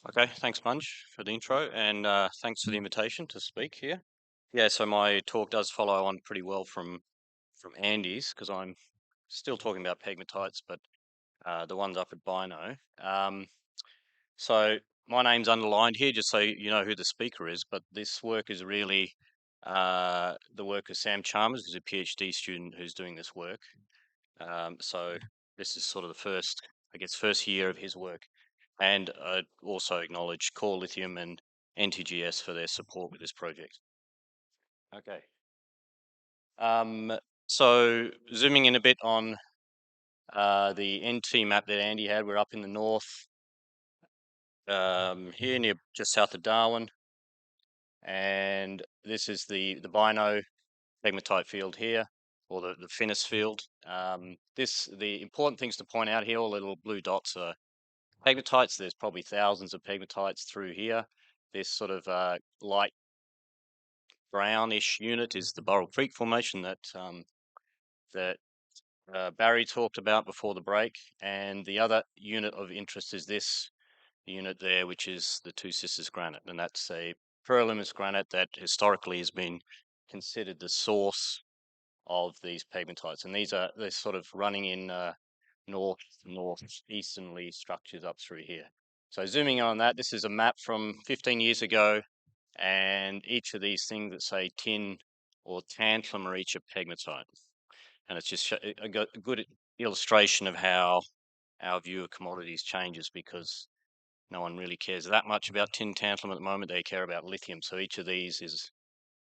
Okay, thanks, Munch, for the intro, and thanks for the invitation to speak here. Yeah, so my talk does follow on pretty well from Andy's because I'm still talking about pegmatites, but the ones up at Bino. So my name's underlined here just so you know who the speaker is, but this work is really the work of Sam Chalmers, who's a PhD student who's doing this work. So this is sort of the first year of his work. And I'd also acknowledge Core Lithium and NTGS for their support with this project. Okay. So zooming in a bit on the NT map that Andy had, we're up in the north, here near just south of Darwin. And this is the Bino pegmatite field here, or the Finnis field. The important things to point out here, all the little blue dots are pegmatites. There's probably thousands of pegmatites through here. This sort of light brownish unit is the Burrell Creek Formation that Barry talked about before the break, and the other unit of interest is this unit there, which is the Two Sisters granite, and that's a perlimus granite that historically has been considered the source of these pegmatites, and they're sort of running in northeasternly structures up through here. So zooming on that, this is a map from 15 years ago, and each of these things that say tin or tantalum are each a pegmatite. And it's just a good illustration of how our view of commodities changes, because no one really cares that much about tin tantalum at the moment. They care about lithium. So each of these is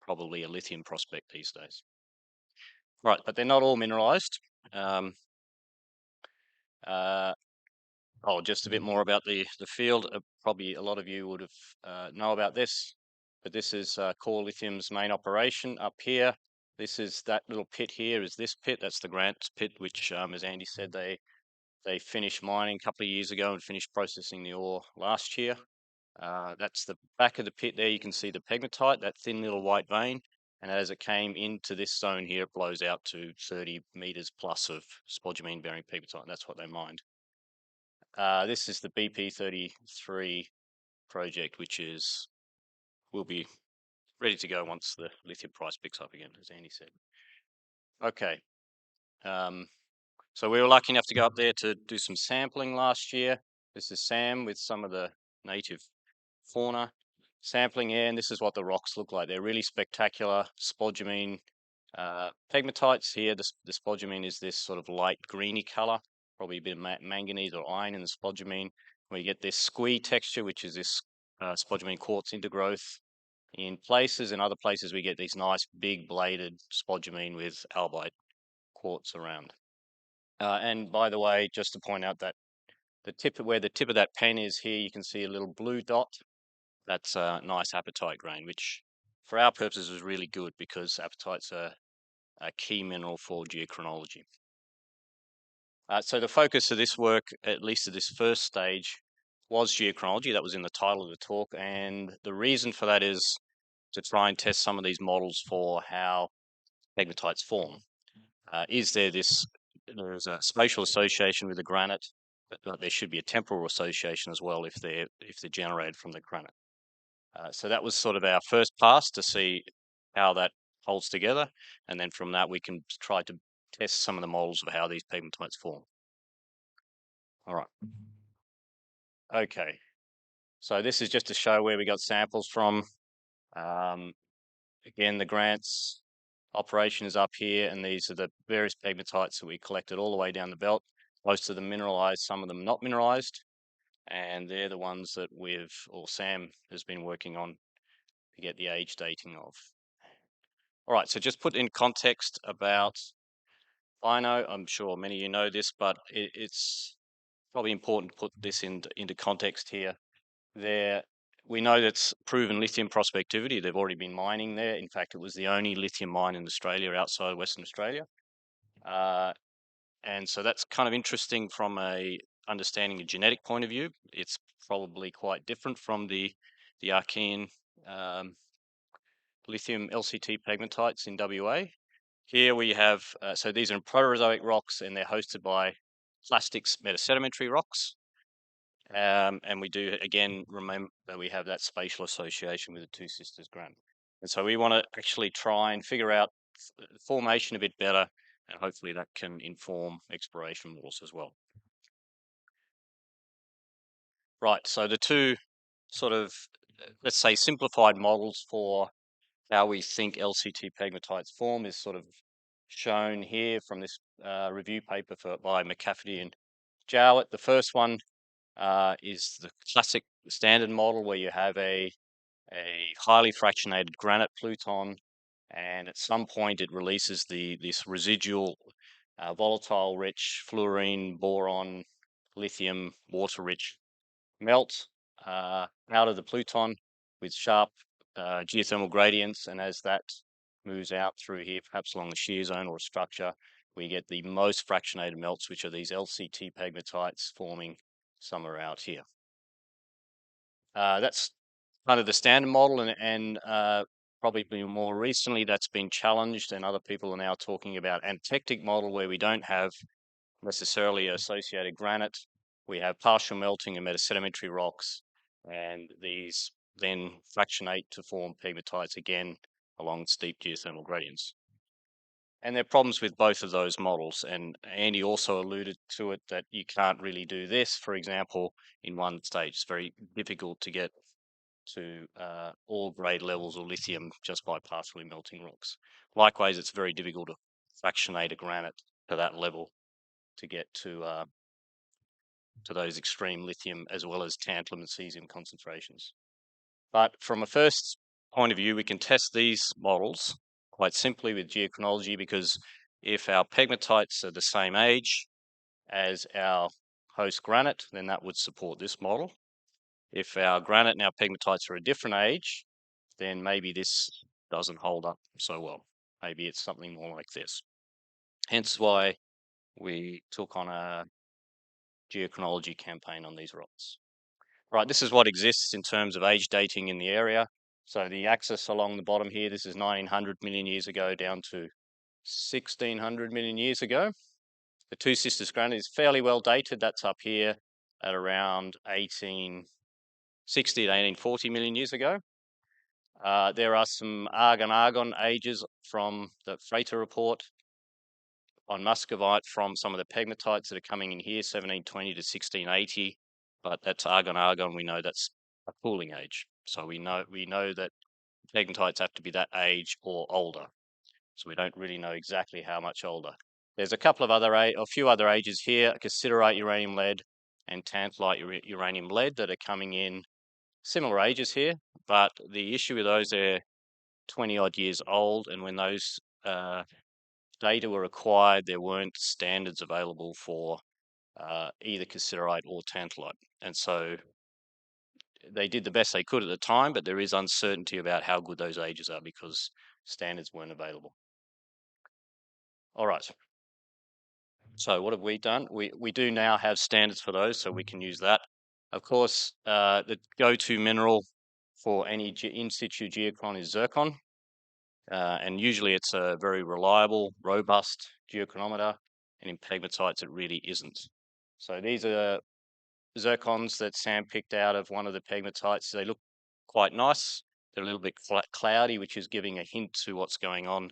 probably a lithium prospect these days. Right, but they're not all mineralized. Um, uh, just a bit more about the field. Probably a lot of you would have know about this, but this is Core Lithium's main operation up here. This is that little pit here. Is this pit? That's the Grants pit, which, as Andy said, they finished mining a couple of years ago and finished processing the ore last year. That's the back of the pit there. You can see the pegmatite, that thin little white vein. And as it came into this zone here, it blows out to 30 meters plus of spodumene bearing pegmatite. That's what they mined. This is the BP33 project, which will be ready to go once the lithium price picks up again, as Andy said. Okay. So we were lucky enough to go up there to do some sampling last year. This is Sam with some of the native fauna sampling here, and this is what the rocks look like. They're really spectacular spodumene pegmatites here. The spodumene is this sort of light greeny color, probably a bit of manganese or iron in the spodumene. We get this squee texture, which is this spodumene quartz intergrowth in places. In other places, we get these nice big bladed spodumene with albite quartz around. And by the way, just to point out that where the tip of that pen is here, you can see a little blue dot. That's a nice apatite grain, which for our purposes is really good because apatite's a key mineral for geochronology. So the focus of this work, at least at this first stage, was geochronology. That was in the title of the talk, and the reason for that is to try and test some of these models for how pegmatites form. There's a spatial association with the granite, but there should be a temporal association as well if they're generated from the granite. So that was sort of our first pass to see how that holds together, and then from that we can try to test some of the models of how these pegmatites form. All right. Okay. So this is just to show where we got samples from. Again, the grants operation is up here, and these are the various pegmatites that we collected all the way down the belt. Most of them mineralized, some of them not mineralized, and they're the ones that Sam has been working on to get the age dating of. All right, so just put in context about Bino. I'm sure many of you know this, but it's probably important to put this into context here. We know that's proven lithium prospectivity. They've already been mining there. In fact, it was the only lithium mine in Australia outside of Western Australia. And so that's kind of interesting from understanding a genetic point of view. It's probably quite different from the Archean lithium LCT pegmatites in WA. Here we have, so these are Proterozoic rocks, and they're hosted by plastics metasedimentary rocks. And we do, again, remember that we have that spatial association with the Two Sisters granite. And so we want to actually try and figure out formation a bit better, and hopefully that can inform exploration models as well. Right, so the two sort of, let's say, simplified models for how we think LCT pegmatites form is sort of shown here from this review paper by McCafferty and Jowett. The first one is the classic standard model where you have a highly fractionated granite pluton, and at some point it releases this residual volatile rich fluorine, boron, lithium, water rich melt out of the pluton with sharp geothermal gradients, and as that moves out through here, perhaps along the shear zone or a structure, we get the most fractionated melts, which are these LCT pegmatites forming somewhere out here. That's kind of the standard model, and probably more recently that's been challenged, and other people are now talking about an antectic model where we don't have necessarily associated granite. We have partial melting and metasedimentary rocks, and these then fractionate to form pegmatites again along steep geothermal gradients. And there are problems with both of those models, and Andy also alluded to it that you can't really do this, for example, in one stage. It's very difficult to get to all grade levels of lithium just by partially melting rocks. Likewise, it's very difficult to fractionate a granite to that level to get to those extreme lithium as well as tantalum and cesium concentrations. But from a first point of view, we can test these models quite simply with geochronology, because if our pegmatites are the same age as our host granite, then that would support this model. If our granite and our pegmatites are a different age, then maybe this doesn't hold up so well. Maybe it's something more like this. Hence why we took on a geochronology campaign on these rocks. Right, this is what exists in terms of age dating in the area. So the axis along the bottom here, this is 1900 million years ago down to 1600 million years ago. The Two Sisters granite is fairly well dated. That's up here at around 1860 to 1840 million years ago. There are some argon-argon ages from the Frater report on muscovite from some of the pegmatites that are coming in here, 1720 to 1680. But that's argon-argon. We know that's a cooling age. So we know that pegmatites have to be that age or older. So we don't really know exactly how much older. There's a couple of a few other ages here: cassiterite uranium lead and tantalite uranium lead that are coming in similar ages here. But the issue with those, they're 20 odd years old, and when those data were acquired, there weren't standards available for either cassiterite or tantalite. And so they did the best they could at the time, but there is uncertainty about how good those ages are because standards weren't available. All right. So what have we done? We do now have standards for those, so we can use that. Of course, the go-to mineral for any in situ geochron is zircon. And usually it's a very reliable, robust geochronometer, and in pegmatites it really isn't. So these are zircons that Sam picked out of one of the pegmatites. They look quite nice. They're a little bit cloudy, which is giving a hint to what's going on.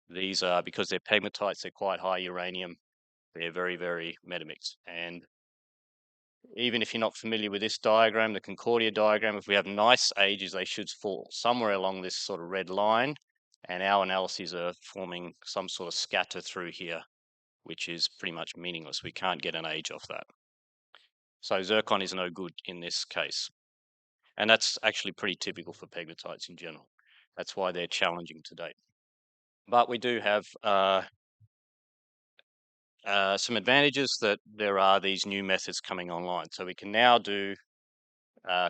These are, because they're pegmatites, they're quite high uranium. They're very, very metamixed. And even if you're not familiar with this diagram, the Concordia diagram, if we have nice ages, they should fall somewhere along this sort of red line. And our analyses are forming some sort of scatter through here, which is pretty much meaningless. We can't get an age off that. So zircon is no good in this case. And that's actually pretty typical for pegmatites in general. That's why they're challenging to date. But we do have some advantages, that there are these new methods coming online. So we can now do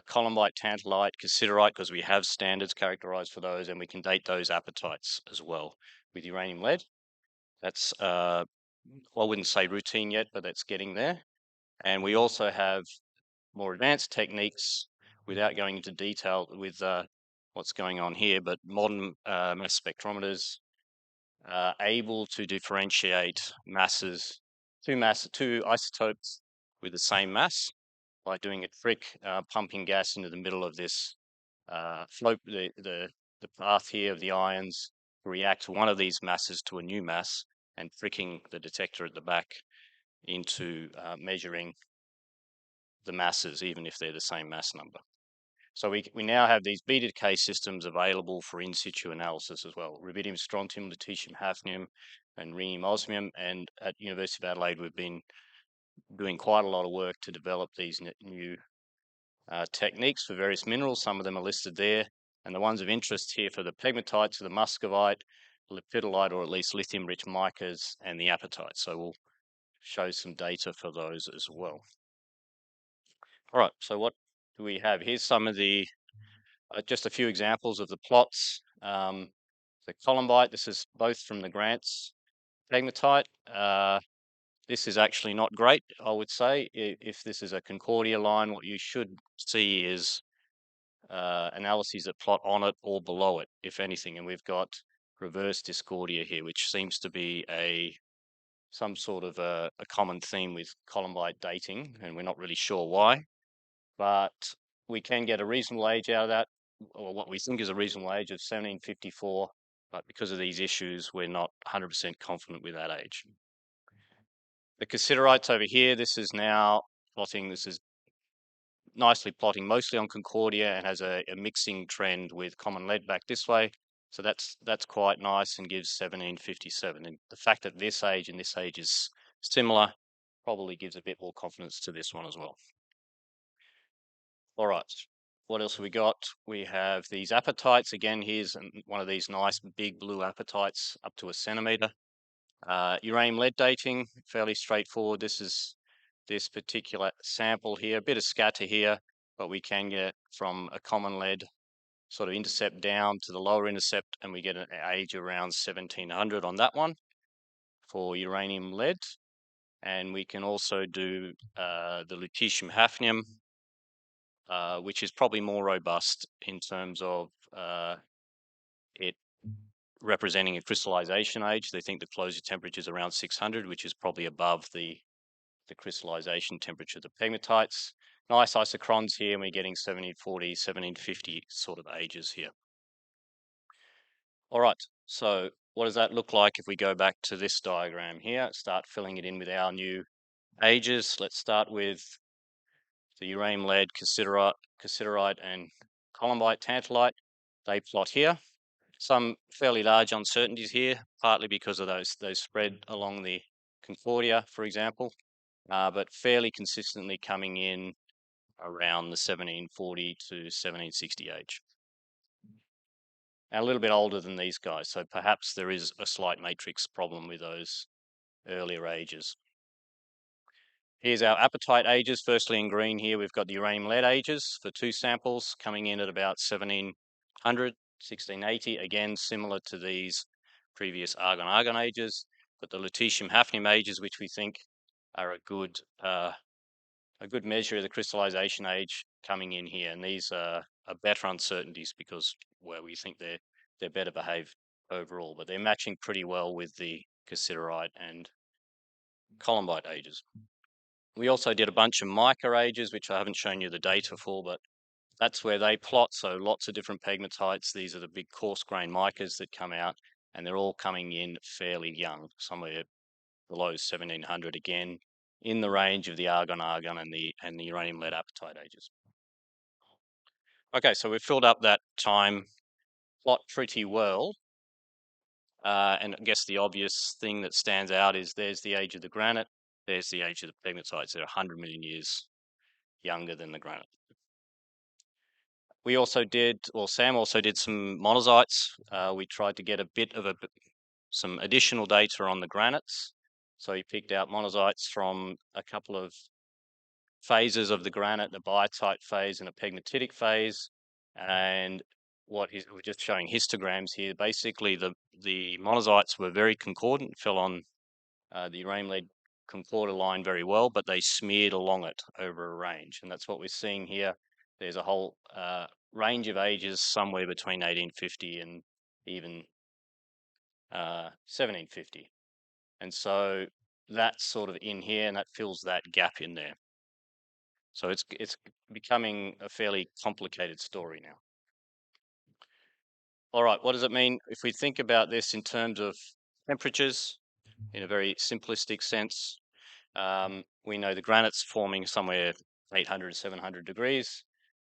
columbite, tantalite, cassiterite, because we have standards characterized for those, and we can date those apatites as well with uranium lead. That's, I wouldn't say routine yet, but that's getting there. And we also have more advanced techniques, without going into detail with what's going on here, but modern mass spectrometers able to differentiate masses, two isotopes with the same mass, by doing a trick, pumping gas into the middle of this float, the path here of the ions react one of these masses to a new mass and tricking the detector at the back into measuring the masses, even if they're the same mass number. So we now have these beta decay systems available for in situ analysis as well. Rubidium, strontium, lutetium, hafnium, and rhenium, osmium. And at University of Adelaide, we've been doing quite a lot of work to develop these new techniques for various minerals. Some of them are listed there. And the ones of interest here for the pegmatites are the muscovite, lepidolite, or at least lithium-rich micas, and the apatite. So we'll show some data for those as well. All right, so what do we have? Here's some of the, just a few examples of the plots. The columbite, this is both from the grants. Pegmatite, this is actually not great, I would say. If this is a Concordia line, what you should see is analyses that plot on it or below it, if anything. And we've got reverse discordia here, which seems to be some sort of a common theme with columbite dating, and we're not really sure why. But we can get a reasonable age out of that, or what we think is a reasonable age of 1754. But because of these issues, we're not 100% confident with that age. The cassiterite's over here. This is now plotting. This is nicely plotting mostly on Concordia and has a mixing trend with common lead back this way. So that's quite nice and gives 1757. And the fact that this age and this age is similar probably gives a bit more confidence to this one as well. All right, what else have we got? We have these apatites. Again, here's one of these nice big blue apatites up to 1 centimeter. Uranium lead dating, fairly straightforward. This is this particular sample here, a bit of scatter here, but we can get from a common lead sort of intercept down to the lower intercept, and we get an age around 1700 on that one for uranium lead. And we can also do the lutetium hafnium, which is probably more robust in terms of it representing a crystallization age. They think the closure temperature is around 600, which is probably above the crystallization temperature of the pegmatites. Nice isochrons here, and we're getting 1740, 1750 sort of ages here. All right, so what does that look like if we go back to this diagram here, start filling it in with our new ages? Let's start with the uranium lead, cassiterite, and columbite, tantalite. They plot here. Some fairly large uncertainties here, partly because of those spread along the Concordia, for example, but fairly consistently coming in around the 1740 to 1760 age. And a little bit older than these guys, so perhaps there is a slight matrix problem with those earlier ages. Here's our apatite ages. Firstly, in green here, we've got the uranium lead ages for 2 samples coming in at about 1700, 1680. Again, similar to these previous argon-argon ages, but the lutetium hafnium ages, which we think are a good measure of the crystallization age, coming in here. And these are better uncertainties because we think they're better behaved overall, but they're matching pretty well with the cassiterite and columbite ages. We also did a bunch of mica ages, which I haven't shown you the data for, but that's where they plot. So lots of different pegmatites. These are the big coarse grain micas that come out, and they're all coming in fairly young, somewhere below 1700, again in the range of the argon-argon and the uranium lead apatite ages. Okay, so we've filled up that time plot pretty well. And I guess the obvious thing that stands out is there's the age of the granite, there's the age of the pegmatites. They're 100 million years younger than the granite. We also did, well, Sam also did some monazites. We tried to get a bit of some additional data on the granites. So he picked out monazites from a couple of phases of the granite, a biotite phase and a pegmatitic phase. And we're just showing histograms here. Basically, the monazites were very concordant, fell on the uranium lead concorder line very well, but they smeared along it over a range. And that's what we're seeing here. There's a whole range of ages somewhere between 1850 and even 1750. And so that's sort of in here, and that fills that gap in there. So it's becoming a fairly complicated story now. All right, what does it mean if we think about this in terms of temperatures in a very simplistic sense? We know the granite's forming somewhere 800, 700 degrees.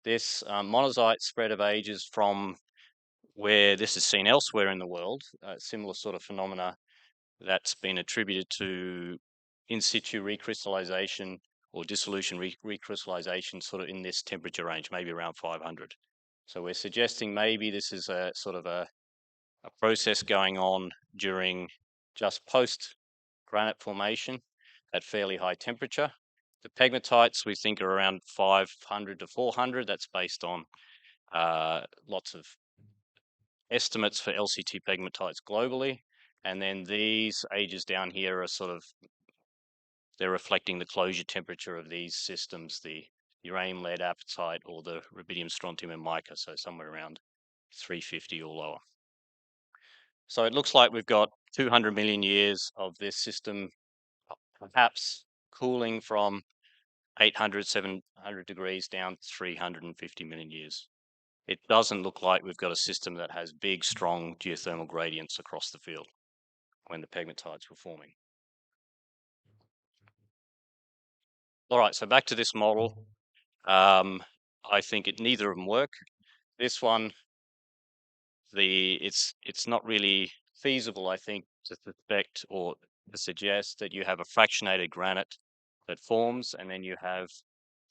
This monazite spread of ages from where this is seen elsewhere in the world, similar sort of phenomena that's been attributed to in situ recrystallization or dissolution recrystallization sort of in this temperature range, maybe around 500. So we're suggesting maybe this is a sort of a process going on during just post granite formation at fairly high temperature. The pegmatites we think are around 500 to 400. That's based on lots of estimates for LCT pegmatites globally. And then these ages down here are sort of, they're reflecting the closure temperature of these systems, the uranium lead apatite or the rubidium, strontium and mica, so somewhere around 350 or lower. So it looks like we've got 200 million years of this system perhaps cooling from 800, 700 degrees down to 350 million years. It doesn't look like we've got a system that has big, strong geothermal gradients across the field when the pegmatites were forming. All right, so back to this model. I think neither of them work. This one, it's not really feasible, I think, to suspect or to suggest that you have a fractionated granite that forms, and then you have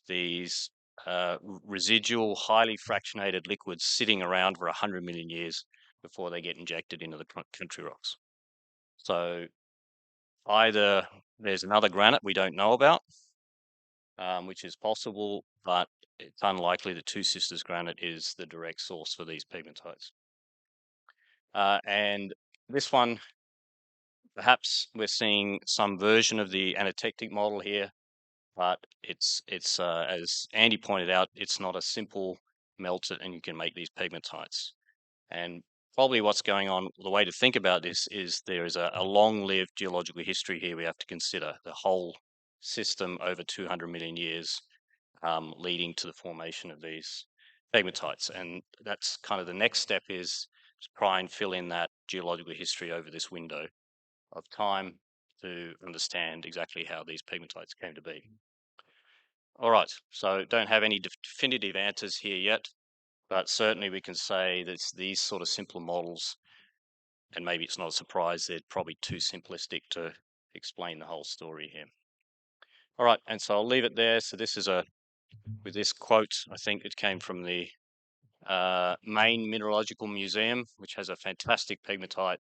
these residual, highly fractionated liquids sitting around for 100 million years before they get injected into the country rocks. So either there's another granite we don't know about, which is possible, but it's unlikely that Two Sisters granite is the direct source for these pegmatites. And this one, perhaps we're seeing some version of the anatectic model here, but it's as Andy pointed out, it's not a simple melt it and you can make these pegmatites. And probably what's going on, the way to think about this is there is a long-lived geological history here we have to consider, the whole system over 200 million years leading to the formation of these pegmatites. And that's kind of the next step is to try and fill in that geological history over this window of time to understand exactly how these pegmatites came to be. All right, so don't have any definitive answers here yet, but certainly we can say that these sort of simple models, and maybe it's not a surprise, they're probably too simplistic to explain the whole story here. All right, and so I'll leave it there. So this is with this quote, I think it came from the Maine Mineralogical Museum, which has a fantastic pegmatite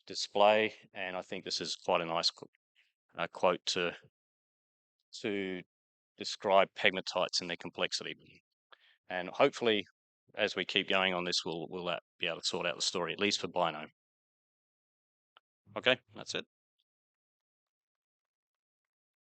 display, and I think this is quite a nice quote to describe pegmatites and their complexity. And hopefully, as we keep going on this, we'll be able to sort out the story, at least for Bino. Okay, that's it.